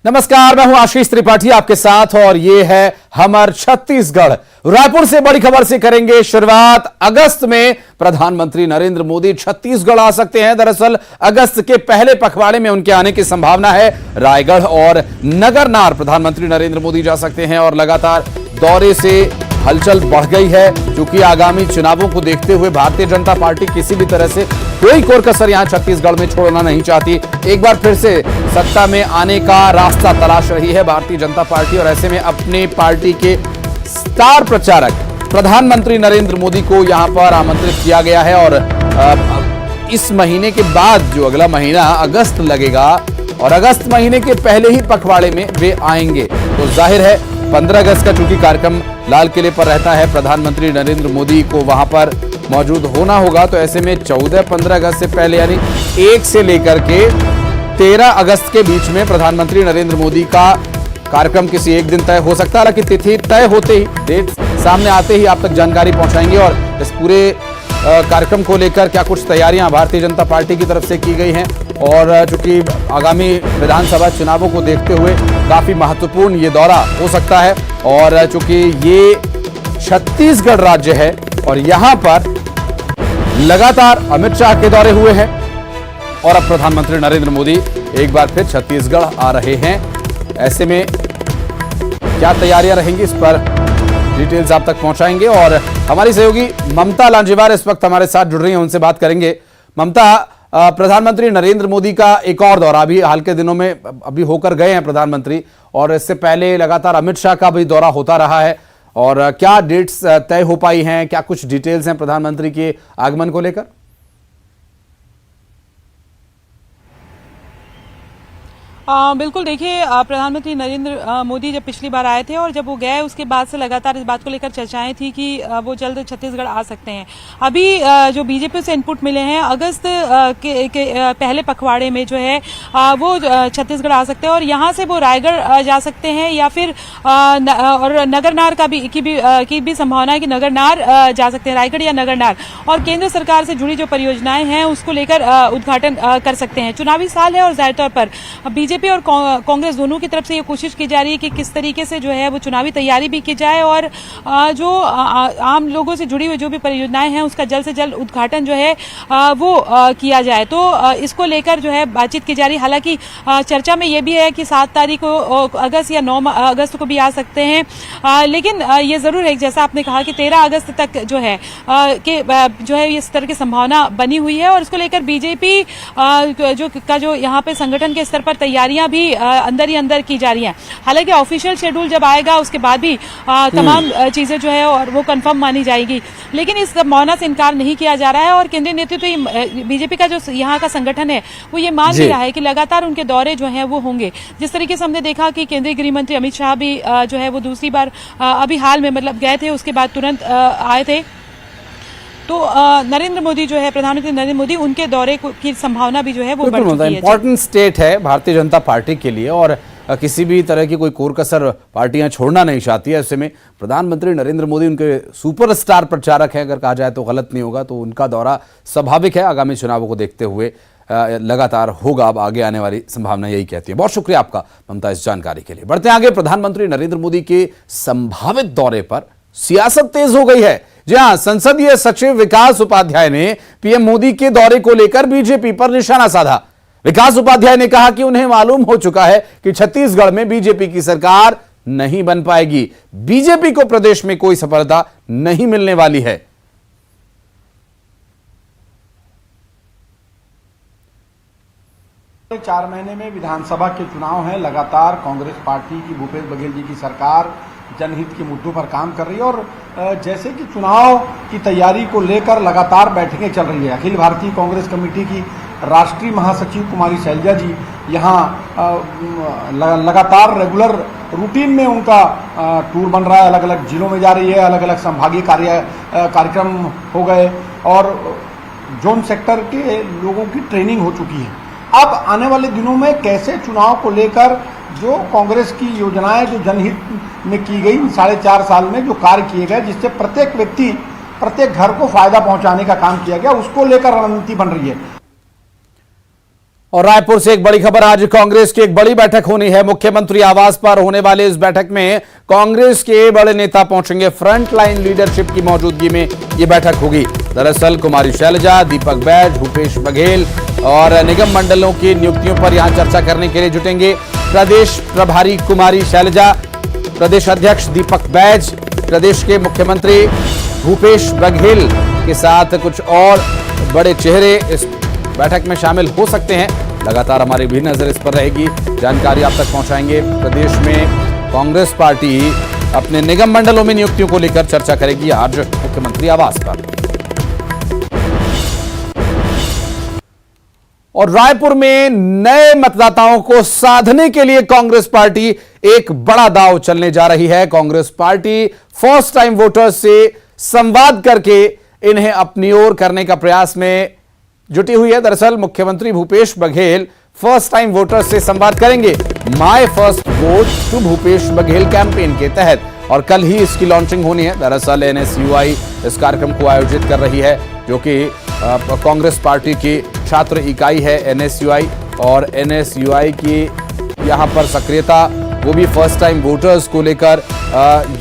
नमस्कार, मैं हूं आशीष त्रिपाठी आपके साथ और ये है हमर छत्तीसगढ़। रायपुर से बड़ी खबर से करेंगे शुरुआत। अगस्त में प्रधानमंत्री नरेंद्र मोदी छत्तीसगढ़ आ सकते हैं। दरअसल अगस्त के पहले पखवाड़े में उनके आने की संभावना है। रायगढ़ और नगरनार प्रधानमंत्री नरेंद्र मोदी जा सकते हैं और लगातार दौरे से हलचल बढ़ गई है, क्योंकि आगामी चुनावों को देखते हुए भारतीय जनता पार्टी किसी भी तरह से कोई कोर कसर यहां छत्तीसगढ़ में छोड़ना नहीं चाहती। एक बार फिर से सत्ता में आने का रास्ता तलाश रही है भारतीय जनता पार्टी और ऐसे में अपने पार्टी के स्टार प्रचारक प्रधानमंत्री नरेंद्र मोदी को यहां पर आमंत्रित किया गया है। और इस महीने के बाद जो अगला महीना अगस्त लगेगा और अगस्त महीने के पहले ही पखवाड़े में वे आएंगे, तो जाहिर है 15 अगस्त का चूंकि कार्यक्रम लाल किले पर रहता है, प्रधानमंत्री नरेंद्र मोदी को वहां पर मौजूद होना होगा। तो ऐसे में 14-15 अगस्त से पहले यानी 1 से लेकर के 13 अगस्त के बीच में प्रधानमंत्री नरेंद्र मोदी का कार्यक्रम किसी एक दिन तय हो सकता है। हालांकि तिथि तय होते ही, डेट सामने आते ही आप तक जानकारी पहुंचाएंगे। और इस पूरे कार्यक्रम को लेकर क्या कुछ तैयारियां भारतीय जनता पार्टी की तरफ से की गई हैं और चूंकि आगामी विधानसभा चुनावों को देखते हुए काफी महत्वपूर्ण ये दौरा हो सकता है। और चूंकि ये छत्तीसगढ़ राज्य है और यहां पर लगातार अमित शाह के दौरे हुए हैं और अब प्रधानमंत्री नरेंद्र मोदी एक बार फिर छत्तीसगढ़ आ रहे हैं। ऐसे में क्या तैयारियां रहेंगी, इस पर डिटेल्स आप तक पहुंचाएंगे। और हमारी सहयोगी ममता लांजेवार इस वक्त हमारे साथ जुड़ रही हैं, उनसे बात करेंगे। ममता, प्रधानमंत्री नरेंद्र मोदी का एक और दौरा अभी हाल के दिनों में अभी होकर गए हैं प्रधानमंत्री, और इससे पहले लगातार अमित शाह का भी दौरा होता रहा है। और क्या डेट्स तय हो पाई हैं, क्या कुछ डिटेल्स हैं प्रधानमंत्री के आगमन को लेकर? बिल्कुल, देखिए, प्रधानमंत्री नरेंद्र मोदी जब पिछली बार आए थे और जब वो गए उसके बाद से लगातार इस बात को लेकर चर्चाएं थी कि वो जल्द छत्तीसगढ़ आ सकते हैं। अभी जो बीजेपी से इनपुट मिले हैं, अगस्त के पहले पखवाड़े में जो है वो छत्तीसगढ़ आ सकते हैं और यहाँ से वो रायगढ़ जा सकते हैं या फिर और नगरनार की भी संभावना है कि नगरनार जा सकते हैं, रायगढ़ या नगरनार। और केंद्र सरकार से जुड़ी जो परियोजनाएं हैं उसको लेकर उद्घाटन कर सकते हैं। चुनावी साल है और जाहिर तौर पर बीजेपी और कांग्रेस दोनों की तरफ से ये कोशिश की जा रही है कि किस तरीके से जो है वो चुनावी तैयारी भी की जाए और जो आम लोगों से जुड़ी हुई जो भी परियोजनाएं हैं उसका जल्द से जल्द उद्घाटन जो है वो किया जाए। तो इसको लेकर जो है बातचीत की जा रही है। हालांकि चर्चा में ये भी है कि 7 तारीख को अगस्त या 9 अगस्त को भी आ सकते हैं, लेकिन ये जरूर है जैसा आपने कहा कि 13 अगस्त तक जो है जो है इस तरह की संभावना बनी हुई है। और इसको लेकर बीजेपी जो यहाँ पे संगठन के स्तर पर तैयारियां भी अंदर ही अंदर की जा रही हैं। हालांकि ऑफिशियल शेड्यूल जब आएगा उसके बाद भी तमाम चीजें जो है और वो कंफर्म मानी जाएगी, लेकिन इस संभावना से इनकार नहीं किया जा रहा है। और केंद्रीय नेतृत्व बीजेपी का जो यहाँ का संगठन है वो ये मान भी रहा है कि लगातार उनके दौरे जो हैं वो होंगे। जिस तरीके से हमने देखा कि केंद्रीय गृह मंत्री अमित शाह भी जो है वो दूसरी बार अभी हाल में मतलब गए थे, उसके बाद तुरंत आए थे। तो नरेंद्र मोदी जो है, प्रधानमंत्री नरेंद्र मोदी, उनके दौरे की संभावना भी जो है वो बढ़ चुकी है। इंपॉर्टेंट स्टेट है भारतीय जनता पार्टी के लिए और किसी भी तरह की कोई कोर कसर पार्टियां छोड़ना नहीं चाहती है। ऐसे में प्रधानमंत्री नरेंद्र मोदी उनके सुपरस्टार प्रचारक हैं, अगर कहा जाए तो गलत नहीं होगा। तो उनका दौरा स्वाभाविक है, आगामी चुनावों को देखते हुए लगातार होगा। अब आगे आने वाली संभावना यही कहती है। बहुत शुक्रिया आपका ममता इस जानकारी के लिए। बढ़ते आगे, प्रधानमंत्री नरेंद्र मोदी के संभावित दौरे पर सियासत तेज हो गई है। जी हां, संसदीय सचिव विकास उपाध्याय ने पीएम मोदी के दौरे को लेकर बीजेपी पर निशाना साधा। विकास उपाध्याय ने कहा कि उन्हें मालूम हो चुका है कि छत्तीसगढ़ में बीजेपी की सरकार नहीं बन पाएगी, बीजेपी को प्रदेश में कोई सफलता नहीं मिलने वाली है। 4 महीने में विधानसभा के चुनाव हैं। लगातार कांग्रेस पार्टी की भूपेश बघेल जी की सरकार जनहित के मुद्दों पर काम कर रही है और जैसे कि चुनाव की तैयारी को लेकर लगातार बैठकें चल रही है। अखिल भारतीय कांग्रेस कमेटी की राष्ट्रीय महासचिव कुमारी शैलजा जी यहाँ लगातार रेगुलर रूटीन में उनका टूर बन रहा है, अलग अलग जिलों में जा रही है, अलग अलग संभागीय कार्यक्रम हो गए और जोन सेक्टर के लोगों की ट्रेनिंग हो चुकी है। अब आने वाले दिनों में कैसे चुनाव को लेकर जो कांग्रेस की योजनाएं जो जनहित में की गई 4.5 साल में जो कार्य किए गए, जिससे प्रत्येक व्यक्ति प्रत्येक घर को फायदा पहुंचाने का काम किया गया, उसको लेकर रणनीति बन रही है। और रायपुर से एक बड़ी खबर, आज कांग्रेस की एक बड़ी बैठक होनी है। मुख्यमंत्री आवास पर होने वाले इस बैठक में कांग्रेस के बड़े नेता पहुंचेंगे। फ्रंट लाइन लीडरशिप की मौजूदगी में यह बैठक होगी। दरअसल कुमारी शैलजा, दीपक बैज, भूपेश बघेल और निगम मंडलों की नियुक्तियों पर यहां चर्चा करने के लिए जुटेंगे। प्रदेश प्रभारी कुमारी शैलजा, प्रदेश अध्यक्ष दीपक बैज, प्रदेश के मुख्यमंत्री भूपेश बघेल के साथ कुछ और बड़े चेहरे इस बैठक में शामिल हो सकते हैं। लगातार हमारी भी नजर इस पर रहेगी, जानकारी आप तक पहुंचाएंगे। प्रदेश में कांग्रेस पार्टी अपने निगम मंडलों में नियुक्तियों को लेकर चर्चा करेगी आज मुख्यमंत्री आवास पर। और रायपुर में नए मतदाताओं को साधने के लिए कांग्रेस पार्टी एक बड़ा दांव चलने जा रही है। Congress party first time voters से संवाद करके इन्हें अपनी ओर करने का प्रयास में जुटी हुई है। दरअसल मुख्यमंत्री Bhupesh Baghel first time voters से संवाद करेंगे my first vote to Bhupesh Baghel campaign के तहत, और कल ही इसकी लॉन्चिंग होनी है। दरअसल एनएसयूआई इस कार्यक्रम को आयोजित कर रही है, जो कि कांग्रेस पार्टी की छात्र इकाई है एनएसयूआई, और एनएसयूआई की यहां पर सक्रियता, वो भी फर्स्ट टाइम वोटर्स को लेकर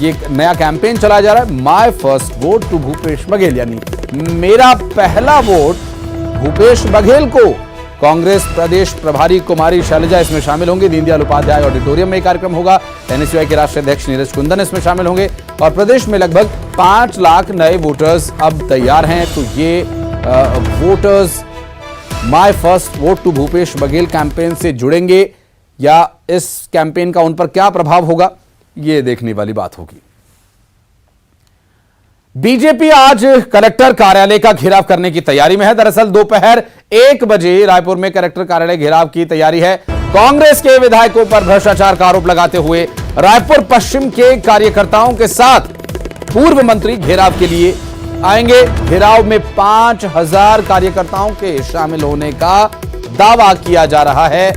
ये नया कैंपेन चलाया जा रहा है। My first vote to Bhupesh Baghel, यानी मेरा पहला वोट भूपेश बघेल को। कांग्रेस प्रदेश प्रभारी कुमारी शैलजा इसमें शामिल होंगे। दीनदयाल उपाध्याय ऑडिटोरियम में कार्यक्रम होगा। एनएसयूआई के राष्ट्रीय अध्यक्ष नीरज कुंदन इसमें शामिल होंगे। और प्रदेश में लगभग 5 लाख नए वोटर्स अब तैयार हैं। तो ये voters my first vote to Bhupesh Baghel campaign से जुड़ेंगे या इस कैंपेन का उन पर क्या प्रभाव होगा, ये देखने वाली बात होगी। बीजेपी आज कलेक्टर कार्यालय का घेराव करने की तैयारी में है। दरअसल दोपहर 1 बजे रायपुर में कलेक्टर कार्यालय घेराव की तैयारी है। कांग्रेस के विधायकों पर भ्रष्टाचार का आरोप लगाते हुए रायपुर पश्चिम के कार्यकर्ताओं के साथ पूर्व मंत्री घेराव के लिए आएंगे। घेराव में 5000 कार्यकर्ताओं के शामिल होने का दावा किया जा रहा है।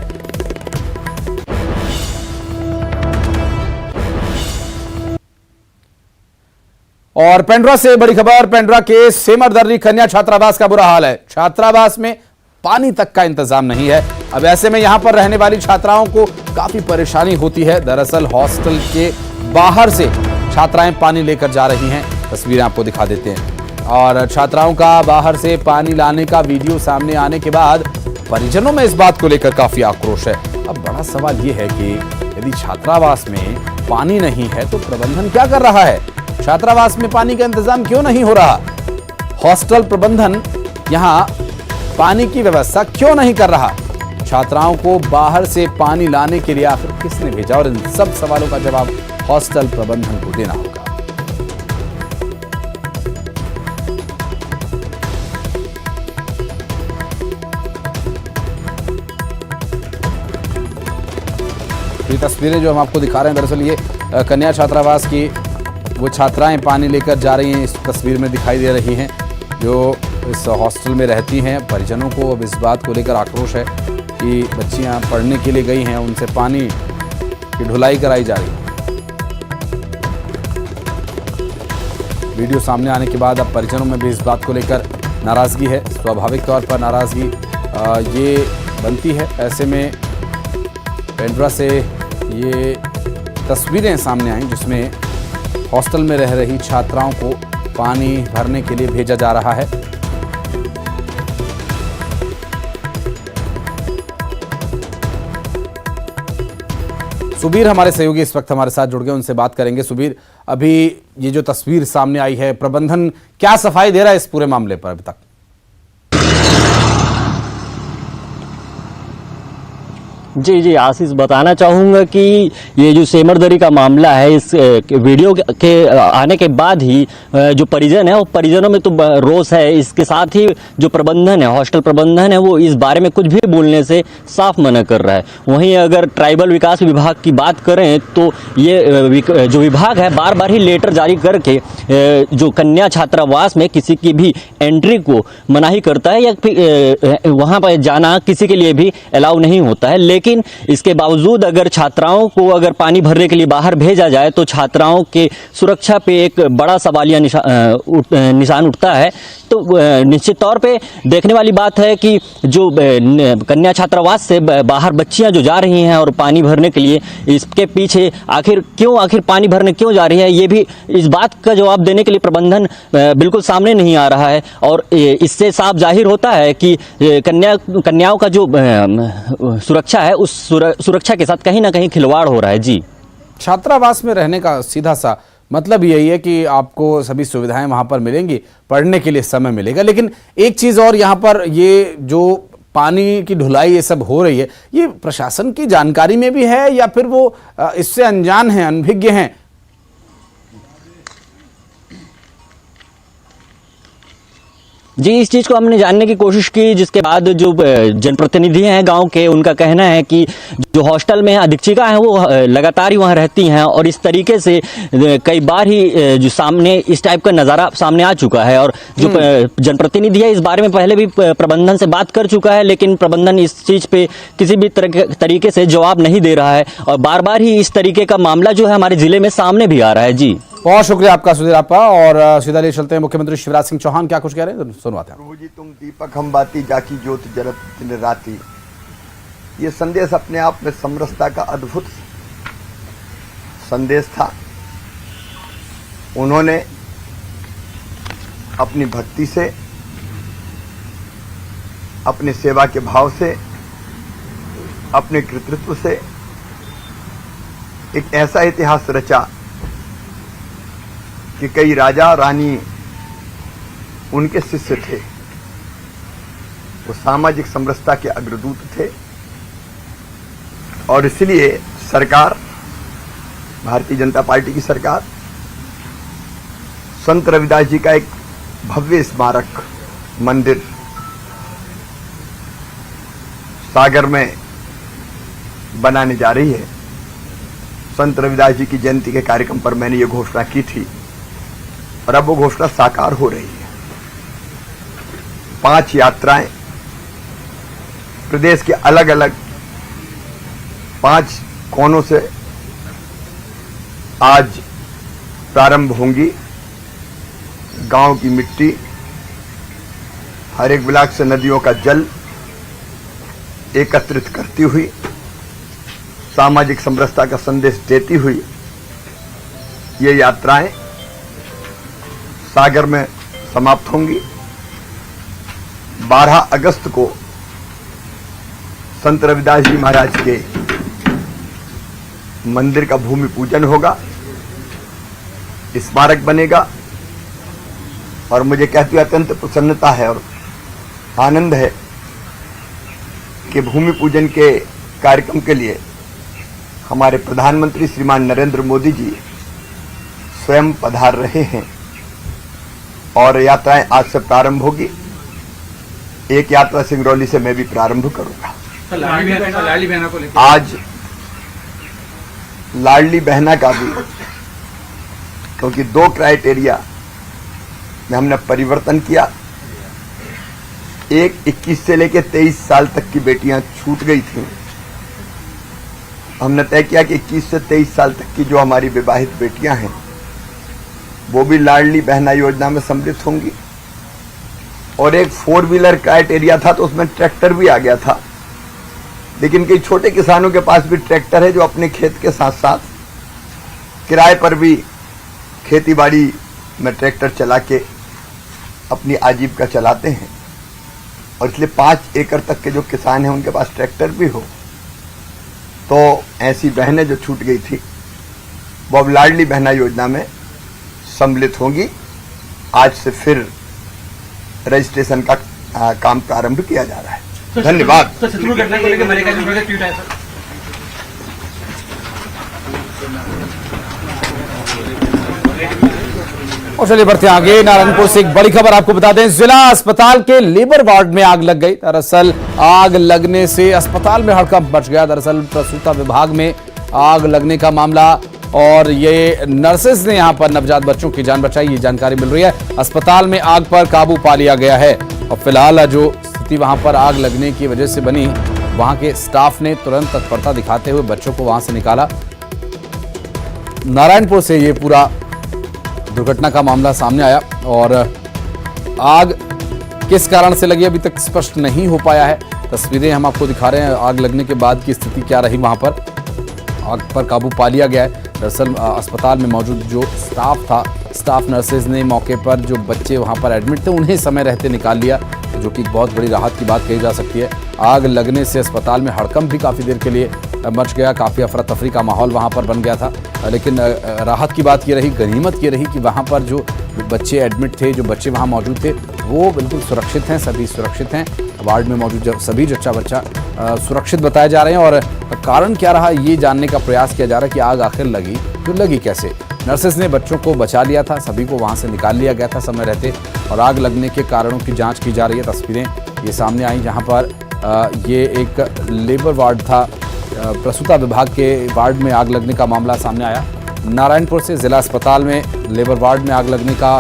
और पेंड्रा से बड़ी खबर, पेंड्रा के सेमरदर्री कन्या छात्रावास का बुरा हाल है। छात्रावास में पानी तक का इंतजाम नहीं है। अब ऐसे में यहां पर रहने वाली छात्राओं को काफी परेशानी होती है। दरअसल हॉस्टल के बाहर से छात्राएं पानी लेकर जा रही हैं। तस्वीरें आपको दिखा देते हैं। और छात्राओं का बाहर से पानी लाने का वीडियो सामने आने के बाद परिजनों में इस बात को लेकर काफी आक्रोश है। अब बड़ा सवाल यह है कि यदि छात्रावास में पानी नहीं है तो प्रबंधन क्या कर रहा है? छात्रावास में पानी का इंतजाम क्यों नहीं हो रहा? हॉस्टल प्रबंधन यहां पानी की व्यवस्था क्यों नहीं कर रहा? छात्राओं को बाहर से पानी लाने के लिए आखिर किसने भेजा? और इन सब सवालों का जवाब हॉस्टल प्रबंधन को देना होगा। ये तस्वीरें जो हम आपको दिखा रहे हैं, दरअसल ये कन्या छात्रावास की वो छात्राएं पानी लेकर जा रही हैं। इस तस्वीर में दिखाई दे रही हैं जो इस हॉस्टल में रहती हैं। परिजनों को अब इस बात को लेकर आक्रोश है कि बच्चियां पढ़ने के लिए गई हैं, उनसे पानी की ढुलाई कराई जा रही है। वीडियो सामने आने के बाद अब परिजनों में भी इस बात को लेकर नाराजगी है। स्वाभाविक तौर पर नाराजगी ये बनती है। ऐसे में पेंड्रा से ये तस्वीरें सामने आई जिसमें हॉस्टल में रह रही छात्राओं को पानी भरने के लिए भेजा जा रहा है। सुबीर हमारे सहयोगी इस वक्त हमारे साथ जुड़ गए, उनसे बात करेंगे। सुबीर, अभी ये जो तस्वीर सामने आई है, प्रबंधन क्या सफाई दे रहा है इस पूरे मामले पर अभी तक? जी आशीष, बताना चाहूँगा कि ये जो सेमरदरी का मामला है, इस वीडियो के आने के बाद ही जो परिजन है वो परिजनों में तो रोष है। इसके साथ ही जो प्रबंधन है, हॉस्टल प्रबंधन है, वो इस बारे में कुछ भी बोलने से साफ मना कर रहा है। वहीं अगर ट्राइबल विकास विभाग की बात करें तो ये जो विभाग है बार बार ही लेटर जारी करके जो कन्या छात्रावास में किसी की भी एंट्री को मनाही करता है या फिर वहाँ पर जाना किसी के लिए भी अलाउ नहीं होता है। लेकिन लेकिन इसके बावजूद अगर छात्राओं को अगर पानी भरने के लिए बाहर भेजा जाए तो छात्राओं के सुरक्षा पे एक बड़ा सवालिया निशान उठता है। तो निश्चित तौर पे देखने वाली बात है कि जो कन्या छात्रावास से बाहर बच्चियां जो जा रही हैं और पानी भरने के लिए, इसके पीछे आखिर पानी भरने क्यों जा रही है, ये भी इस बात का जवाब देने के लिए प्रबंधन बिल्कुल सामने नहीं आ रहा है। और इससे साफ जाहिर होता है कि कन्याओं का जो सुरक्षा है उस सुरक्षा के साथ कहीं ना कहीं खिलवाड़ हो रहा है। जी, छात्रावास में रहने का सीधा सा मतलब यही है कि आपको सभी सुविधाएं वहां पर मिलेंगी, पढ़ने के लिए समय मिलेगा। लेकिन एक चीज और, यहां पर ये जो पानी की ढुलाई ये सब हो रही है, ये प्रशासन की जानकारी में भी है या फिर वो इससे अनजान हैं, अनभिज्ञ हैं? जी, इस चीज़ को हमने जानने की कोशिश की, जिसके बाद जो जनप्रतिनिधि हैं गांव के, उनका कहना है कि जो हॉस्टल में अधीक्षिका हैं वो लगातार ही वहां रहती हैं और इस तरीके से कई बार ही जो सामने इस टाइप का नज़ारा सामने आ चुका है। और जो जनप्रतिनिधि है इस बारे में पहले भी प्रबंधन से बात कर चुका है, लेकिन प्रबंधन इस चीज़ पे किसी भी तरीके से जवाब नहीं दे रहा है और बार बार ही इस तरीके का मामला जो है हमारे जिले में सामने भी आ रहा है। जी, बहुत शुक्रिया आपका सुधीर आपा। और सीधा ले चलते हैं मुख्यमंत्री शिवराज सिंह चौहान क्या कुछ कह रहे हैं, सुनवाते हैं। प्रभु जी तुम दीपक हम बाती, जाकी ज्योत जरत दिन राती। ये संदेश अपने आप में समरसता का अद्भुत संदेश था। उन्होंने अपनी भक्ति से, अपने सेवा के भाव से, अपने कृतित्व से एक ऐसा इतिहास रचा कि कई राजा रानी उनके शिष्य थे। वो सामाजिक समरसता के अग्रदूत थे और इसलिए सरकार, भारतीय जनता पार्टी की सरकार, संत रविदास जी का एक भव्य स्मारक मंदिर सागर में बनाने जा रही है। संत रविदास जी की जयंती के कार्यक्रम पर मैंने ये घोषणा की थी और अब वो घोषणा साकार हो रही है। 5 यात्राएं प्रदेश के अलग अलग 5 कोनों से आज प्रारंभ होंगी। गांव की मिट्टी, हर एक ब्लॉक से नदियों का जल एकत्रित करती हुई, सामाजिक समरसता का संदेश देती हुई ये यात्राएं सागर में समाप्त होंगी। 12 अगस्त को संत रविदास जी महाराज के मंदिर का भूमि पूजन होगा, स्मारक बनेगा और मुझे कहती अत्यंत प्रसन्नता है और आनंद है कि भूमि पूजन के कार्यक्रम के लिए हमारे प्रधानमंत्री श्रीमान नरेंद्र मोदी जी स्वयं पधार रहे हैं और यात्राएं आज से प्रारंभ होगी। एक यात्रा सिंगरौली से मैं भी प्रारंभ करूंगा। लाडली बहना को लेकर आज लाडली बहना का भी, क्योंकि 2 क्राइटेरिया में हमने परिवर्तन किया। एक 21 से लेकर 23 साल तक की बेटियां छूट गई थीं। हमने तय किया कि 21 से 23 साल तक की जो हमारी विवाहित बेटियां हैं वो भी लाडली बहना योजना में सम्मिलित होंगी। और एक 4 व्हीलर क्राइटेरिया था तो उसमें ट्रैक्टर भी आ गया था, लेकिन कई छोटे किसानों के पास भी ट्रैक्टर है जो अपने खेत के साथ साथ किराए पर भी खेती बाड़ी में ट्रैक्टर चला के अपनी आजीविका चलाते हैं। और इसलिए 5 एकड़ तक के जो किसान हैं उनके पास ट्रैक्टर भी हो, तो ऐसी बहनें जो छूट गई थी वो अब लाडली बहना योजना में सम्मिलित होंगी। आज से फिर रजिस्ट्रेशन का काम प्रारंभ किया जा रहा है। धन्यवाद। शत्रु घटना को लेकर मल्लिका का ट्वीट है सर। और चलिए बढ़ते आगे। नारायणपुर से एक बड़ी खबर आपको बता दें, जिला अस्पताल के लेबर वार्ड में आग लग गई। दरअसल आग लगने से अस्पताल में हड़कंप मच गया। दरअसल प्रसूता विभाग में आग लगने का मामला और ये नर्सेज ने यहां पर नवजात बच्चों की जान बचाई, ये जानकारी मिल रही है। अस्पताल में आग पर काबू पा लिया गया है और फिलहाल जो स्थिति वहां पर आग लगने की वजह से बनी वहां के स्टाफ ने तुरंत तत्परता दिखाते हुए बच्चों को वहां से निकाला। नारायणपुर से ये पूरा दुर्घटना का मामला सामने आया और आग किस कारण से लगी अभी तक स्पष्ट नहीं हो पाया है। तस्वीरें हम आपको दिखा रहे हैं आग लगने के बाद की स्थिति क्या रही। वहां पर आग पर काबू पा लिया गया है। दरअसल अस्पताल में मौजूद जो स्टाफ नर्सेज ने मौके पर जो बच्चे वहां पर एडमिट थे उन्हें समय रहते निकाल लिया, जो कि बहुत बड़ी राहत की बात कही जा सकती है। आग लगने से अस्पताल में हड़कंप भी काफ़ी देर के लिए मच गया, काफ़ी अफरा तफरी का माहौल वहां पर बन गया था। लेकिन राहत की बात ये रही, गनीमत ये रही कि वहां पर जो बच्चे एडमिट थे, जो बच्चे वहां मौजूद थे, वो बिल्कुल सुरक्षित हैं, सभी सुरक्षित हैं। वार्ड में मौजूद सभी बच्चा सुरक्षित बताए जा रहे हैं और कारण क्या रहा ये जानने का प्रयास किया जा रहा है कि आग आखिर लगी तो लगी कैसे। नर्सेज ने बच्चों को बचा लिया था, सभी को वहां से निकाल लिया गया था समय रहते और आग लगने के कारणों की जांच की जा रही है। तस्वीरें ये सामने आई जहां पर ये एक लेबर वार्ड था, प्रसूता विभाग के वार्ड में आग लगने का मामला सामने आया। नारायणपुर से जिला अस्पताल में लेबर वार्ड में आग लगने का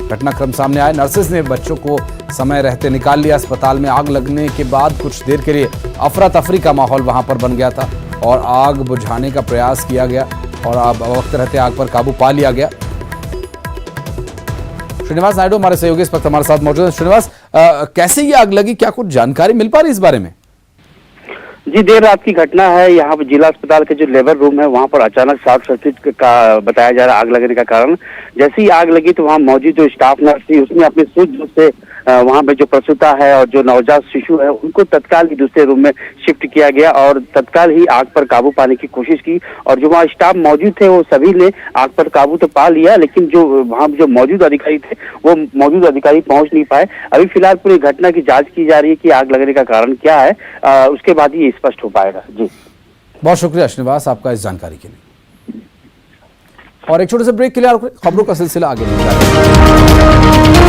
घटनाक्रम सामने आया। नर्सेज ने बच्चों को समय रहते निकाल लिया। अस्पताल में आग लगने के बाद कुछ देर के लिए अफरा तफरी का माहौल वहां पर बन गया था और आग बुझाने का प्रयास किया गया और अब वक्त रहते आग पर काबू पा लिया गया। श्रीनिवास नायडू हमारे सहयोगी इस वक्त हमारे साथ मौजूद हैं। श्रीनिवास, कैसे ये आग लगी, क्या कुछ जानकारी मिल पा रही इस बारे में? जी, देर रात की घटना है। यहाँ पर जिला अस्पताल के जो लेबर रूम है वहाँ पर अचानक शॉर्ट सर्किट का बताया जा रहा है आग लगने का कारण। जैसे ही आग लगी तो वहाँ मौजूद जो स्टाफ नर्स थी उसने अपने सूझबूझ से वहाँ पे जो प्रसूता है और जो नवजात शिशु है उनको तत्काल ही दूसरे रूम में शिफ्ट किया गया और तत्काल ही आग पर काबू पाने की कोशिश की और जो वहाँ स्टाफ मौजूद थे वो सभी ने आग पर काबू तो पा लिया, लेकिन जो वहाँ जो मौजूद अधिकारी थे वो मौजूद अधिकारी पहुंच नहीं पाए। अभी फिलहाल पूरी घटना की जांच की जा रही है कि आग लगने का कारण क्या है, उसके बाद ही स्पष्ट हो पाएगा। जी, बहुत शुक्रिया श्रीनिवास आपका इस जानकारी के लिए। और एक छोटे से ब्रेक के लिए खबरों का सिलसिला आगे बढ़ जाएगा।